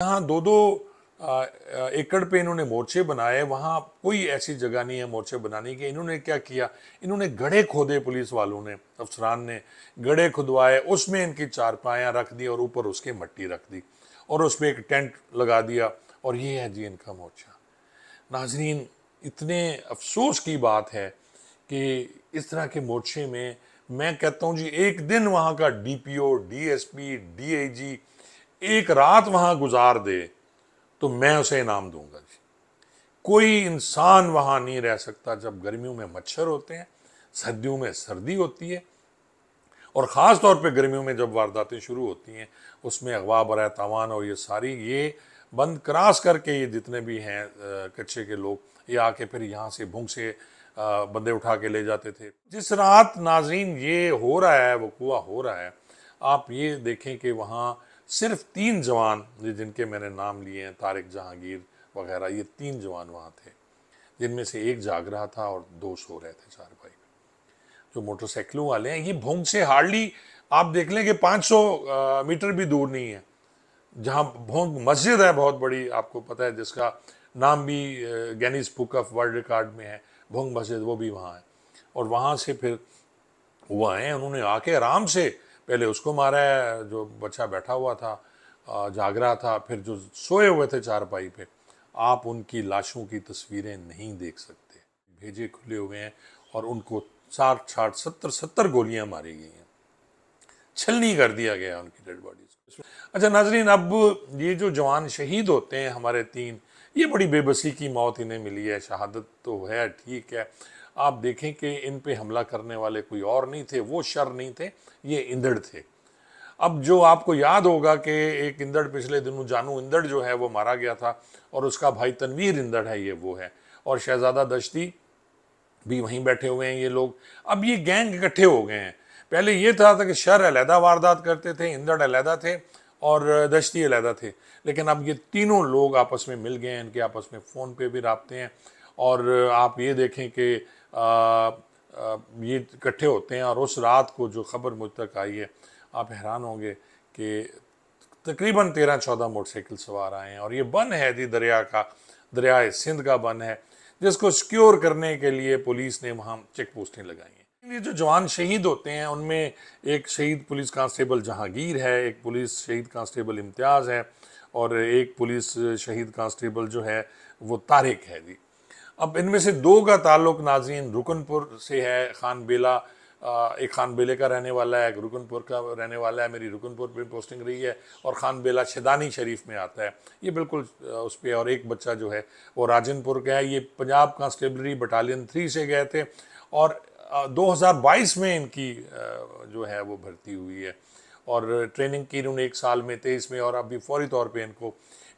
यहाँ दो दो एकड़ पे इन्होंने मोर्चे बनाए, वहाँ कोई ऐसी जगह नहीं है मोर्चे बनाने की। इन्होंने क्या किया, इन्होंने गड्ढे खोदे, पुलिस वालों ने, अफसरान ने गड्ढे खुदवाए, उसमें इनकी चारपायाँ रख दी और ऊपर उसके मट्टी रख दी और उस पर एक टेंट लगा दिया और ये है जी इनका मोर्चा। नाजरीन, इतने अफसोस की बात है कि इस तरह के मोर्चे में मैं कहता हूँ जी, एक दिन वहाँ का डीपीओ, डीएसपी, डीआईजी एक रात वहाँ गुजार दे तो मैं उसे इनाम दूंगा जी। कोई इंसान वहाँ नहीं रह सकता जब गर्मियों में मच्छर होते हैं, सर्दियों में सर्दी होती है और ख़ास तौर पे गर्मियों में जब वारदातें शुरू होती हैं उसमें अगवा बराए तावान और ये सारी ये बंद क्रॉस करके ये जितने भी हैं कच्चे के लोग, ये आके फिर यहाँ से भूंग से बंदे उठा के ले जाते थे। जिस रात नाजरीन ये हो रहा है, वकूआ हो रहा है, आप ये देखें कि वहाँ सिर्फ 3 जवान जिनके मैंने नाम लिए हैं, तारिक, जहांगीर वगैरह, ये 3 जवान वहाँ थे, जिनमें से एक जाग रहा था और 2 सो रहे थे चारपाई पे। जो मोटरसाइकिलों वाले हैं, ये भोंग से हार्डली आप देख लें कि 500 मीटर भी दूर नहीं है। जहाँ भोंग मस्जिद है बहुत बड़ी, आपको पता है, जिसका नाम भी Guinness book of world record में है, भोंग मस्जिद, वो भी वहाँ है। और वहाँ से फिर वो आए, उन्होंने आके आराम से पहले उसको मारा है जो बच्चा बैठा हुआ था, जाग रहा था, फिर जो सोए हुए थे चारपाई पे, आप उनकी लाशों की तस्वीरें नहीं देख सकते, भेजे खुले हुए हैं और उनको 60-60 70 गोलियां मारी गई हैं, छलनी कर दिया गया उनकी डेड बॉडीज को। अच्छा नाजरीन, अब ये जो जवान शहीद होते हैं हमारे 3, ये बड़ी बेबसी की मौत इन्हें मिली है, शहादत तो है, ठीक है। आप देखें कि इन पे हमला करने वाले कोई और नहीं थे, वो शर नहीं थे, ये इंदड़ थे। अब जो आपको याद होगा कि एक इंदड़ पिछले दिनों, जानू इंदड़ जो है वो मारा गया था और उसका भाई तनवीर इंदड़ है, ये वो है, और शहजादा दश्ती भी वहीं बैठे हुए हैं ये लोग। अब ये गैंग इकट्ठे हो गए हैं। पहले ये था कि शर अलहदा वारदात करते थे, इंदड़ अलहदा थे और दश्ती अलहदा थे, लेकिन अब ये तीनों लोग आपस में मिल गए हैं, इनके आपस में फ़ोन पे भी राब्ते हैं। और आप ये देखें कि ये इकट्ठे होते हैं और उस रात को जो खबर मुझ तक आई है, आप हैरान होंगे कि तकरीबन 13-14 मोटरसाइकिल सवार आए हैं और ये बन है जी दरिया का, दरिया सिंध का बन है, जिसको सिक्योर करने के लिए पुलिस ने वहाँ चेक पोस्टें लगाई हैं। ये जो जवान शहीद होते हैं उनमें एक शहीद पुलिस कांस्टेबल जहांगीर है, एक पुलिस शहीद कांस्टेबल इम्तियाज़ है और एक पुलिस शहीद कांस्टेबल जो है वो तारिक है जी। अब इनमें से 2 का ताल्लुक नाज़रीन रुकनपुर से है, खान बेला, एक खान बेले का रहने वाला है, एक रुकनपुर का रहने वाला है, मेरी रुकनपुर पे पोस्टिंग रही है, और खान बेला शेदानी शरीफ में आता है, ये बिल्कुल उस पर। और एक बच्चा जो है वो राजनपुर का है, ये पंजाब कांस्टेबलरी बटालियन 3 से गए थे और 2022 में इनकी जो है वो भर्ती हुई है और ट्रेनिंग की इन्होंने 1 साल में, 23 में, और अभी फौरी तौर पे इनको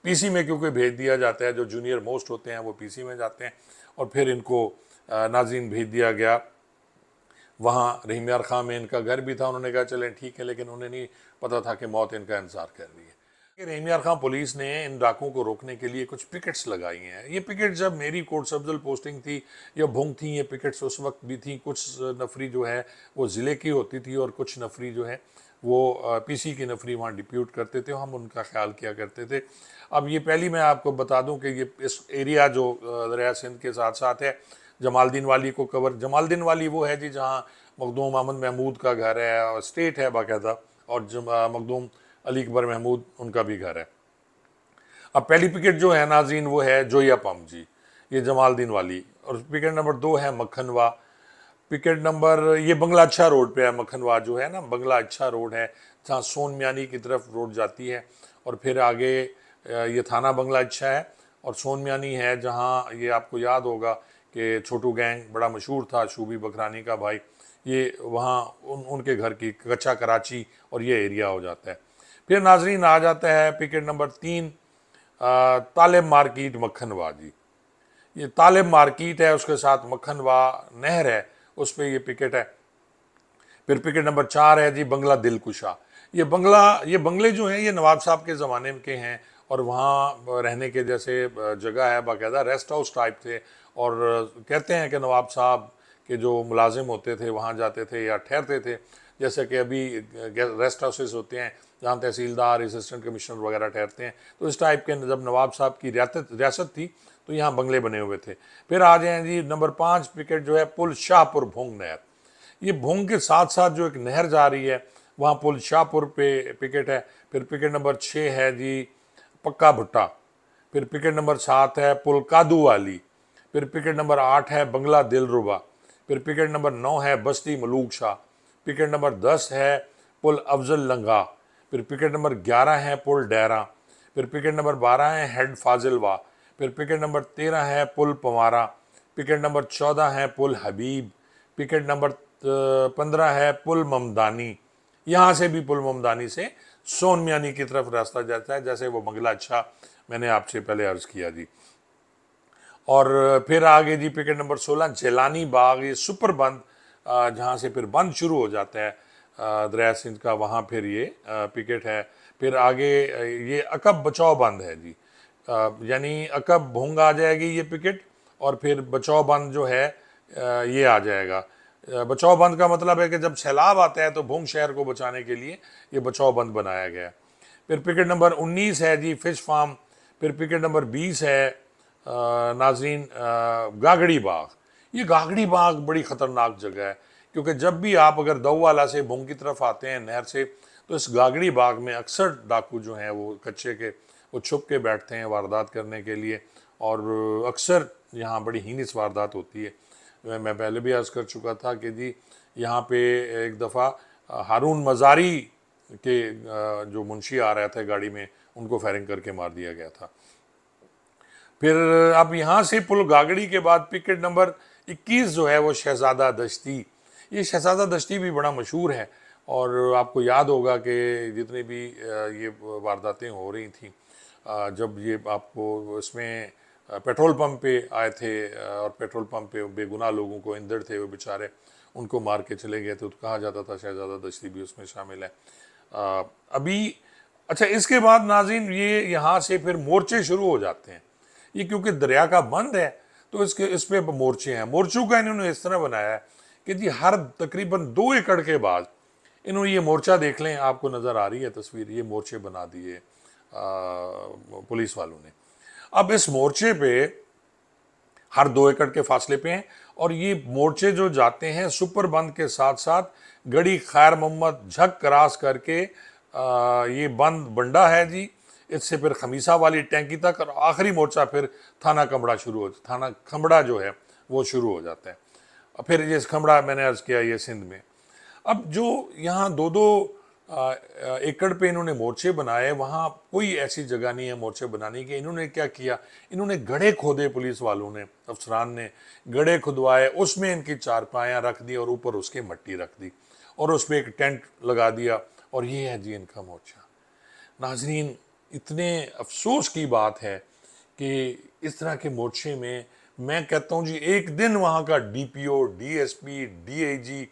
पीसी में क्योंकि भेज दिया जाता है, जो जूनियर मोस्ट होते हैं वो पीसी में जाते हैं, और फिर इनको नाज़रीन भेज दिया गया वहाँ रहीम यार खां में। इनका घर भी था, उन्होंने कहा चलें ठीक है, लेकिन उन्हें नहीं पता था कि मौत इनका इंतजार कर रही है। रहीम यार खां पुलिस ने इन डाकुओं को रोकने के लिए कुछ पिकेट्स लगाई हैं। ये पिकेट जब मेरी कोट सब्जल पोस्टिंग थी या भुंग थी, ये पिकेट्स उस वक्त भी थी। कुछ नफरी जो है वो ज़िले की होती थी और कुछ नफरी जो है वो पीसी की नफरी वहाँ डिप्यूट करते थे, हम उनका ख्याल किया करते थे। अब ये पहली मैं आपको बता दूं कि ये इस एरिया जो दरिया सिंध के साथ साथ है, जमालदीन वाली को कवर, जमालदीन वाली वो है जी जहाँ मखदूम अहमद महमूद का घर है और स्टेट है बाकायदा, और मखदूम अली अकबर महमूद उनका भी घर है। अब पहली पिकेट जो है नाज़रीन वो है जोया पम जी, ये जमालदीन वाली, और पिकेट नंबर 2 है मक्खनवा। पिकेट नंबर, ये बंगला अच्छा रोड पे है, मक्खनवा जो है ना, बंगला अच्छा रोड है जहाँ सोन मियानी की तरफ रोड जाती है, और फिर आगे ये थाना बंगला अच्छा है और सोन मियानी है, जहाँ ये आपको याद होगा कि छोटू गैंग बड़ा मशहूर था, शूबी बकरानी का भाई, ये वहाँ उनके घर की कच्चा कराची और ये एरिया हो जाता है। फिर नाजरीन आ जाता है पिकेट नंबर 3, तालिब मार्केट मक्खनवा जी। ये तालिब मार्केट है, उसके साथ मक्खनवा नहर है, उस पर ये पिकेट है। फिर पिकेट नंबर 4 है जी बंगला दिलकुशा। ये बंगले जो हैं ये नवाब साहब के ज़माने के हैं और वहाँ रहने के जैसे जगह है, बाकायदा रेस्ट हाउस टाइप थे, और कहते हैं कि नवाब साहब के जो मुलाजिम होते थे वहाँ जाते थे या ठहरते थे, जैसे कि अभी रेस्ट हाउसेस होते हैं जहाँ तहसीलदार, असिस्टेंट कमिश्नर वगैरह ठहरते हैं, तो इस टाइप के जब नवाब साहब की रियासत थी तो यहाँ बंगले बने हुए थे। फिर आ जाए जी नंबर 5 पिकेट जो है पुल शाहपुर भोंग नहर। ये भोंग के साथ साथ जो एक नहर जा रही है वहाँ पुल शाहपुर पे पिकेट है। फिर पिकेट नंबर 6 है जी पक्का भुट्टा। फिर पिकेट नंबर 7 है पुल कादू वाली। फिर पिकेट नंबर 8 है बंगला दिलरुबा। फिर पिकेट नंबर 9 है बस्ती मलूक शाह। पिकेट नंबर 10 है पुल अफजल लंगा। फिर पिकेट नंबर 11 है पुल डैरा। फिर पिकेट नंबर 12 है हेड फाजिलवा। फिर पिकेट नंबर 13 है पुल पवारा। पिकेट नंबर 14 है पुल हबीब। पिकेट नंबर 15 है पुल ममदानी। यहाँ से भी पुल ममदानी से सोन मियानी की तरफ रास्ता जाता है, जैसे वो बंगला अच्छा मैंने आपसे पहले अर्ज किया जी। और फिर आगे जी पिकेट नंबर 16 जेलानी बाग, ये सुपर बंद जहाँ से फिर बंद शुरू हो जाता है दरिया सिंध का, वहाँ फिर ये पिकेट है। फिर आगे ये अकब बचाओ बंद है जी, यानी अकब भोंग आ जाएगी ये पिकेट, और फिर बचाओ बंद जो है ये आ जाएगा। बचाओ बंद का मतलब है कि जब सैलाब आता है तो भोंग शहर को बचाने के लिए ये बचाओ बंद बनाया गया है। फिर पिकेट नंबर 19 है जी फिश फार्म। फिर पिकेट नंबर 20 है नाजरीन गागड़ी बाग। ये गागड़ी बाग बड़ी ख़तरनाक जगह है, क्योंकि जब भी आप अगर दौवाला से भोंग की तरफ आते हैं नहर से, तो इस गागड़ी बाग में अक्सर डाकू जो हैं वो कच्चे के वो छुप के बैठते हैं वारदात करने के लिए, और अक्सर यहाँ बड़ी हीनिस वारदात होती है। मैं पहले भी अर्ज़ कर चुका था कि जी यहाँ पे एक दफ़ा हारून मज़ारी के जो मुंशी आ रहे थे गाड़ी में, उनको फायरिंग करके मार दिया गया था। फिर अब यहाँ से पुल गागड़ी के बाद पिकेट नंबर 21 जो है वो शहजादा दश्ती। ये शहजादा दश्ती भी बड़ा मशहूर है, और आपको याद होगा कि जितनी भी ये वारदातें हो रही थी, जब ये आपको इसमें पेट्रोल पंप पे आए थे और पेट्रोल पंप पे बेगुनाह लोगों को, इंदड़ थे वो बेचारे, उनको मार के चले गए थे, तो कहा जाता था शहजादा दश्ती भी उसमें शामिल है। अभी अच्छा, इसके बाद नाज़रीन ये यहाँ से फिर मोर्चे शुरू हो जाते हैं। ये क्योंकि दरिया का बंद है तो इस पे मोर्चे हैं। मोर्चों का इन्होंने इस तरह बनाया है कि जी हर तकरीबन 2 एकड़ के बाद इन्होंने ये मोर्चा, देख लें आपको नज़र आ रही है तस्वीर, ये मोर्चे बना दिए पुलिस वालों ने। अब इस मोर्चे पे हर 2 एकड़ के फासले पे हैं, और ये मोर्चे जो जाते हैं सुपर बंद के साथ साथ गड़ी खैर मोहम्मद झक क्रॉस करके ये बंद बंडा है जी, इससे फिर खमीसा वाली टैंकी तक, और आखिरी मोर्चा फिर थाना खंबड़ा शुरू हो, थाना खंबड़ा जो है वो शुरू हो जाता है। और फिर ये खंबड़ा मैंने अर्ज किया ये सिंध में। अब जो यहाँ 2-2 एकड़ पे इन्होंने मोर्चे बनाए, वहाँ कोई ऐसी जगह नहीं है मोर्चे बनाने की। इन्होंने क्या किया, इन्होंने गड्ढे खोदे, पुलिस वालों ने, अफसरान ने गड्ढे खुदवाए, उसमें इनकी चारपायाँ रख दी और ऊपर उसके मट्टी रख दी, और उसमें एक टेंट लगा दिया, और ये है जी इनका मोर्चा। नाजरीन, इतने अफसोस की बात है कि इस तरह के मोर्चे में मैं कहता हूँ जी एक दिन वहाँ का डीपीओ, डीएसपी, डीआईजी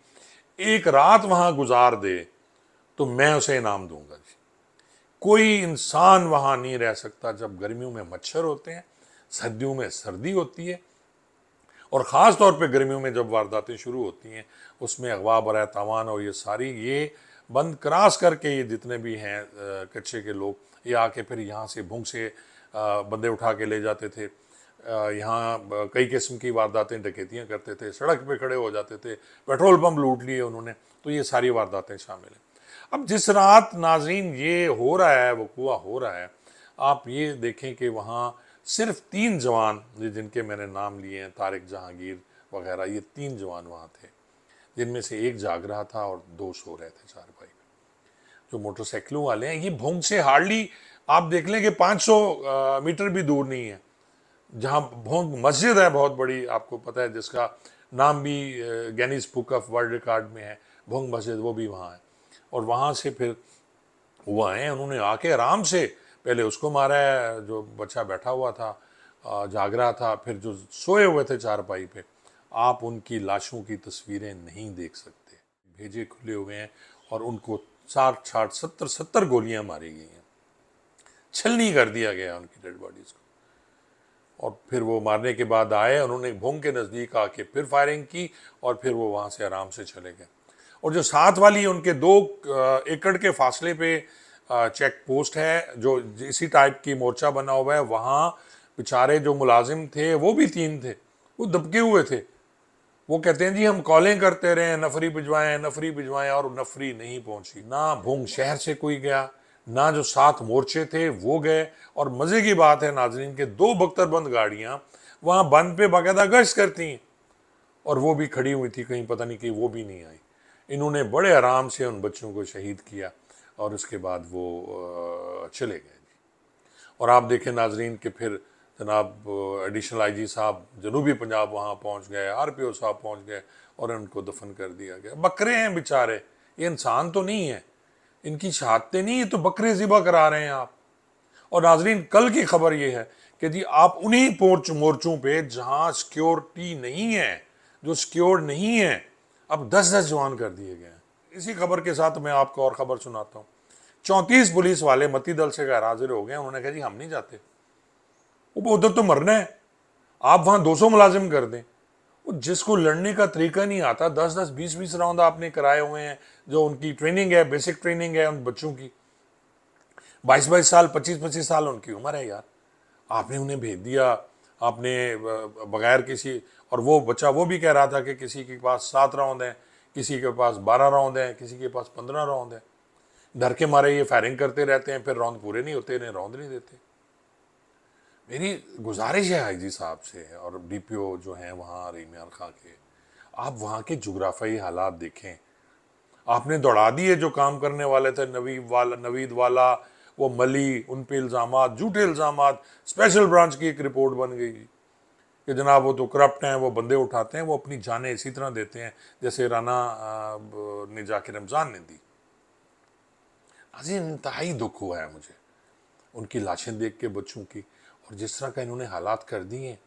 एक रात वहाँ गुजार दे तो मैं उसे इनाम दूंगा जी। कोई इंसान वहाँ नहीं रह सकता जब गर्मियों में मच्छर होते हैं, सर्दियों में सर्दी होती है, और ख़ास तौर पे गर्मियों में जब वारदातें शुरू होती हैं उसमें अगवा बराए तावान और ये सारी ये बंद क्रॉस करके ये जितने भी हैं कच्चे के लोग, ये आके फिर यहाँ से भूख से बंदे उठा के ले जाते थे। यहाँ कई किस्म की वारदातें, डकैतियाँ करते थे, सड़क पे खड़े हो जाते थे, पेट्रोल पंप लूट लिए उन्होंने, तो ये सारी वारदातें शामिल हैं। अब जिस रात नाजरीन ये हो रहा है, वकूआ हो रहा है, आप ये देखें कि वहाँ सिर्फ 3 जवान जिनके मैंने नाम लिए हैं, तारिक, जहांगीर वगैरह, ये 3 जवान वहाँ थे, जिनमें से एक जाग रहा था और 2 सो रहे थे चारपाई में। जो मोटरसाइकिलों वाले हैं, ये भोंग से हार्डली आप देख लें कि 500 मीटर भी दूर नहीं है, जहाँ भोंग मस्जिद है बहुत बड़ी, आपको पता है, जिसका नाम भी Guinness book of world record में है, भोंग मस्जिद, वो भी वहाँ है। और वहाँ से फिर वो आए, उन्होंने आके आराम से पहले उसको मारा है जो बच्चा बैठा हुआ था, जाग रहा था, फिर जो सोए हुए थे चारपाई पे, आप उनकी लाशों की तस्वीरें नहीं देख सकते, भेजे खुले हुए हैं, और उनको 60 60 70 गोलियां मारी गई हैं, छलनी कर दिया गया उनकी डेड बॉडीज को। और फिर वो मारने के बाद आए, उन्होंने भोंग के नज़दीक आके फिर फायरिंग की, और फिर वो वहाँ से आराम से चले गए। और जो साथ वाली है उनके 2 एकड़ के फासले पे चेक पोस्ट है जो इसी टाइप की मोर्चा बना हुआ है, वहाँ बेचारे जो मुलाजिम थे वो भी 3 थे, वो दबके हुए थे। वो कहते हैं जी हम कॉलें करते रहे, नफरी भिजवाएं, और नफरी नहीं पहुंची। ना भूंग शहर से कोई गया, ना जो 7 मोर्चे थे वो गए। और मजे की बात है नाजरीन के 2 बख्तरबंद गाड़ियां वहां बंद पे बाकायदा गश्त करती हैं, और वो भी खड़ी हुई थी, कहीं पता नहीं कि वो भी नहीं आई। इन्होंने बड़े आराम से उन बच्चों को शहीद किया और उसके बाद वो चले गए। और आप देखें नाजरीन कि फिर जनाब एडिशनल आईजी साहब जनूबी पंजाब वहाँ पहुँच गए, आरपीओ साहब पहुँच गए और उनको दफन कर दिया गया। बकरे हैं बेचारे, ये इंसान तो नहीं है, इनकी शहादतें नहीं, ये तो बकरे ज़िबा करा रहे हैं आप। और नाजरीन कल की खबर ये है कि जी आप उन्हीं मोर्चों पे जहाँ सिक्योरिटी नहीं है, जो सिक्योर नहीं है, अब 10-10 जवान कर दिए गए हैं। इसी खबर के साथ मैं आपको और खबर सुनाता हूँ। 34 पुलिस वाले मती दल से गैर हाजिर हो गए। उन्होंने कहा जी हम नहीं जाते, वो उधर तो मरना है, आप वहां 200 मुलाजिम कर दें। वो जिसको लड़ने का तरीका नहीं आता, 10-10 20-20 राउंड आपने कराए हुए हैं, जो उनकी ट्रेनिंग है, बेसिक ट्रेनिंग है उन बच्चों की, 22-22 साल 25-25 साल उनकी उम्र है यार, आपने उन्हें भेज दिया, आपने बगैर किसी। और वो बच्चा वो भी कह रहा था कि किसी के पास 7 राउंड है, किसी के पास 12 राउंड है, किसी के पास 15 राउंड है। डर के मारे ये फायरिंग करते रहते हैं, फिर राउंड पूरे नहीं होते, इन्हें राउंड नहीं देते। मेरी गुजारिश है आईजी साहब से और डीपीओ जो हैं वहाँ रहीम खां के, आप वहाँ के जुग्राफियाई हालात देखें। आपने दौड़ा दिए जो काम करने वाले थे, नवीद वाला, वो मली, उन पे इल्ज़ामात, झूठे इल्ज़ामात। स्पेशल ब्रांच की एक रिपोर्ट बन गई कि जनाब वो तो करप्ट हैं, वो बंदे उठाते हैं, वो अपनी जानें इसी तरह देते हैं जैसे राना ने जाके रमज़ान ने दी। अजीब इंतहाई दुख हुआ है मुझे उनकी लाशें देख के, बच्चों की, और जिस तरह का इन्होंने हालात कर दिए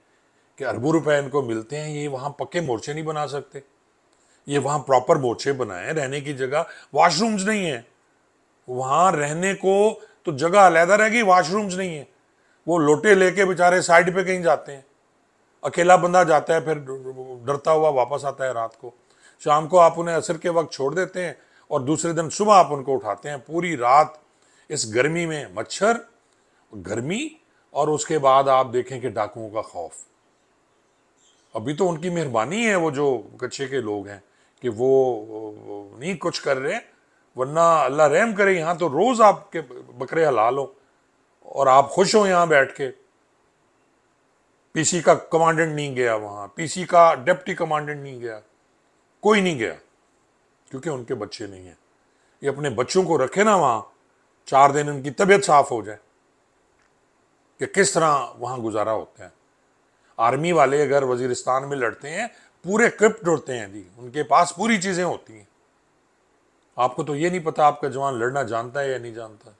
कि अरबों रुपए इनको मिलते हैं, ये वहाँ पक्के मोर्चे नहीं बना सकते, ये वहाँ प्रॉपर मोर्चे बनाए, रहने की जगह, वॉशरूम्स नहीं है वहाँ रहने को, तो जगह अलहदा रहेगी, वॉशरूम्स नहीं है। वो लोटे लेके बेचारे साइड पे कहीं जाते हैं, अकेला बंदा जाता है, फिर डरता हुआ वापस आता है रात को। शाम को आप उन्हें असर के वक्त छोड़ देते हैं और दूसरे दिन सुबह आप उनको उठाते हैं। पूरी रात इस गर्मी में, मच्छर, गर्मी, और उसके बाद आप देखें कि डाकुओं का खौफ। अभी तो उनकी मेहरबानी है वो जो कच्चे के लोग हैं कि वो नहीं कुछ कर रहे, वरना अल्लाह रहम करे यहाँ तो रोज आपके बकरे हलाल हो और आप खुश हो यहाँ बैठ के। पीसी का कमांडेंट नहीं गया वहाँ, पीसी का डिप्टी कमांडेंट नहीं गया, कोई नहीं गया, क्योंकि उनके बच्चे नहीं हैं। ये अपने बच्चों को रखे ना वहाँ, 4 दिन उनकी तबीयत साफ हो जाए कि किस तरह वहाँ गुजारा होता है। आर्मी वाले अगर वजीरिस्तान में लड़ते हैं, पूरे क्रिप्ट उड़ते हैं जी, उनके पास पूरी चीज़ें होती हैं। आपको तो ये नहीं पता आपका जवान लड़ना जानता है या नहीं जानता।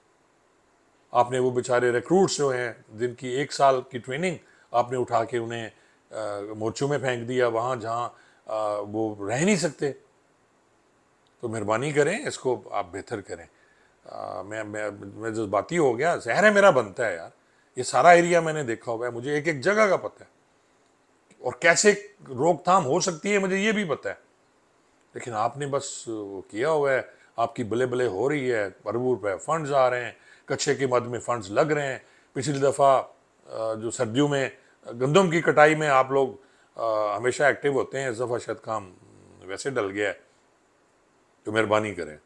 आपने वो बेचारे रिक्रूट्स जो हैं जिनकी 1 साल की ट्रेनिंग, आपने उठा के उन्हें मोर्चों में फेंक दिया, वहाँ जहाँ वो रह नहीं सकते। तो मेहरबानी करें, इसको आप बेहतर करें। मैं जज्बाती हो गया, जहर है मेरा बनता है यार। ये सारा एरिया मैंने देखा हुआ है, मुझे एक एक जगह का पता है और कैसे रोकथाम हो सकती है मुझे ये भी पता है। लेकिन आपने बस किया हुआ है, आपकी बले बले हो रही है, अरबों रुपए फंड्स आ रहे हैं, कच्चे की मद में फंड्स लग रहे हैं। पिछली दफ़ा जो सर्दियों में गंदम की कटाई में आप लोग हमेशा एक्टिव होते हैं, इस दफ़ा शायद काम वैसे डल गया है। तो मेहरबानी करें।